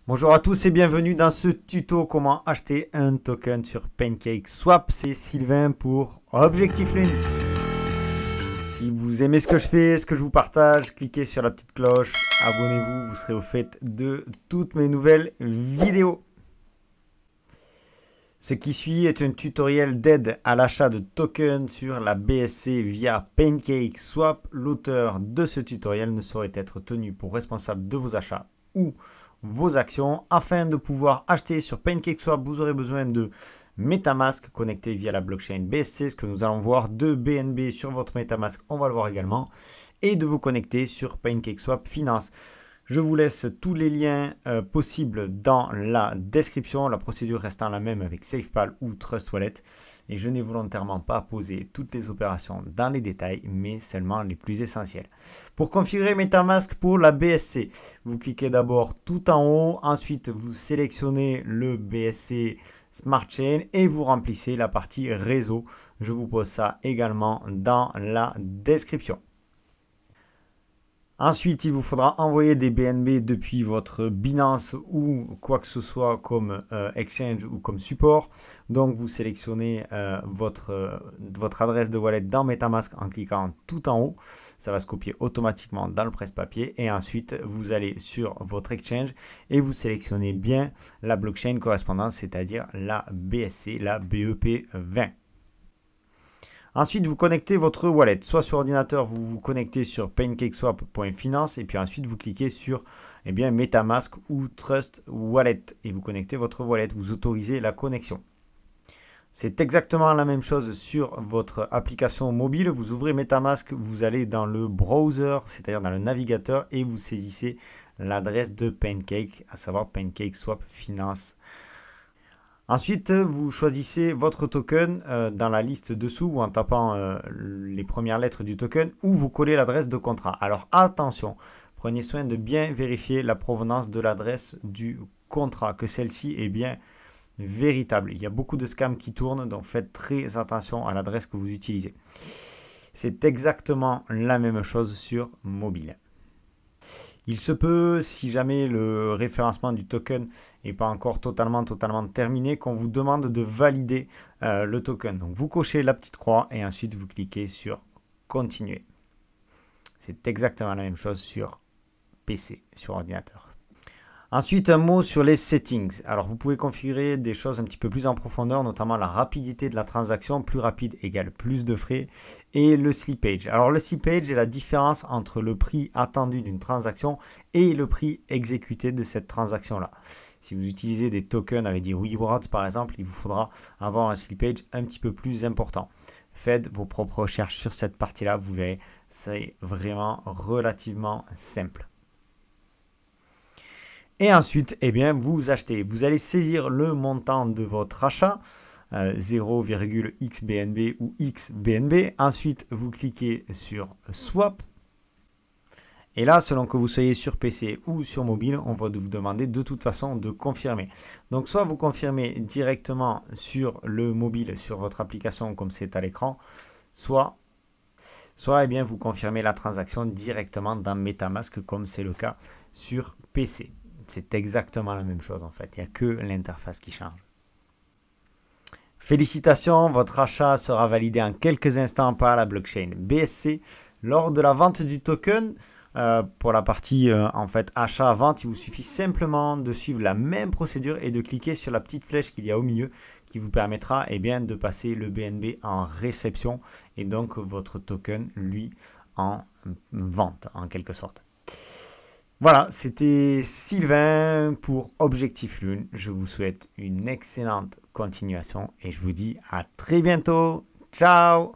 Bonjour à tous et bienvenue dans ce tuto comment acheter un token sur PancakeSwap. C'est Sylvain pour Objectif Lune. Si vous aimez ce que je fais, ce que je vous partage, cliquez sur la petite cloche, abonnez-vous, vous serez au fait de toutes mes nouvelles vidéos. Ce qui suit est un tutoriel d'aide à l'achat de tokens sur la BSC via PancakeSwap. L'auteur de ce tutoriel ne saurait être tenu pour responsable de vos achats ou vos actions. Afin de pouvoir acheter sur PancakeSwap, vous aurez besoin de MetaMask connecté via la blockchain BSC, ce que nous allons voir, de BNB sur votre MetaMask, on va le voir également, et de vous connecter sur PancakeSwap Finance. Je vous laisse tous les liens possibles dans la description, la procédure restant la même avec SafePal ou Trust Wallet. Et je n'ai volontairement pas posé toutes les opérations dans les détails, mais seulement les plus essentielles. Pour configurer MetaMask pour la BSC, vous cliquez d'abord tout en haut, ensuite vous sélectionnez le BSC Smart Chain et vous remplissez la partie réseau. Je vous pose ça également dans la description. Ensuite, il vous faudra envoyer des BNB depuis votre Binance ou quoi que ce soit comme exchange ou comme support. Donc, vous sélectionnez votre adresse de wallet dans MetaMask en cliquant tout en haut. Ça va se copier automatiquement dans le presse-papier. Et ensuite, vous allez sur votre exchange et vous sélectionnez bien la blockchain correspondante, c'est-à-dire la BSC, la BEP20. Ensuite, vous connectez votre wallet. Soit sur ordinateur, vous vous connectez sur pancakeswap.finance et puis ensuite, vous cliquez sur MetaMask ou Trust Wallet et vous connectez votre wallet. Vous autorisez la connexion. C'est exactement la même chose sur votre application mobile. Vous ouvrez MetaMask, vous allez dans le browser, c'est-à-dire dans le navigateur et vous saisissez l'adresse de Pancake, à savoir PancakeSwap Finance. Ensuite, vous choisissez votre token dans la liste dessous ou en tapant les premières lettres du token ou vous collez l'adresse de contrat. Alors attention, prenez soin de bien vérifier la provenance de l'adresse du contrat, que celle-ci est bien véritable. Il y a beaucoup de scams qui tournent, donc faites très attention à l'adresse que vous utilisez. C'est exactement la même chose sur mobile. Il se peut, si jamais le référencement du token n'est pas encore totalement terminé, qu'on vous demande de valider le token. Donc vous cochez la petite croix et ensuite vous cliquez sur continuer. C'est exactement la même chose sur PC, sur ordinateur. Ensuite, un mot sur les settings. Alors, vous pouvez configurer des choses un petit peu plus en profondeur, notamment la rapidité de la transaction. Plus rapide égale plus de frais. Et le slippage. Alors, le slippage est la différence entre le prix attendu d'une transaction et le prix exécuté de cette transaction-là. Si vous utilisez des tokens avec des rewards, par exemple, il vous faudra avoir un slippage un petit peu plus important. Faites vos propres recherches sur cette partie-là. Vous verrez, c'est vraiment relativement simple. Et ensuite, vous achetez. Vous allez saisir le montant de votre achat, 0,xBNB ou xBNB. Ensuite, vous cliquez sur Swap. Et là, selon que vous soyez sur PC ou sur mobile, on va vous demander de toute façon de confirmer. Donc, soit vous confirmez directement sur le mobile, sur votre application comme c'est à l'écran, soit vous confirmez la transaction directement dans MetaMask comme c'est le cas sur PC. C'est exactement la même chose en fait, il n'y a que l'interface qui change. Félicitations, votre achat sera validé en quelques instants par la blockchain BSC. Lors de la vente du token, pour la partie en fait achat-vente, il vous suffit simplement de suivre la même procédure et de cliquer sur la petite flèche qu'il y a au milieu qui vous permettra de passer le BNB en réception et donc votre token, lui, en vente en quelque sorte. Voilà, c'était Sylvain pour Objectif Lune. Je vous souhaite une excellente continuation et je vous dis à très bientôt. Ciao!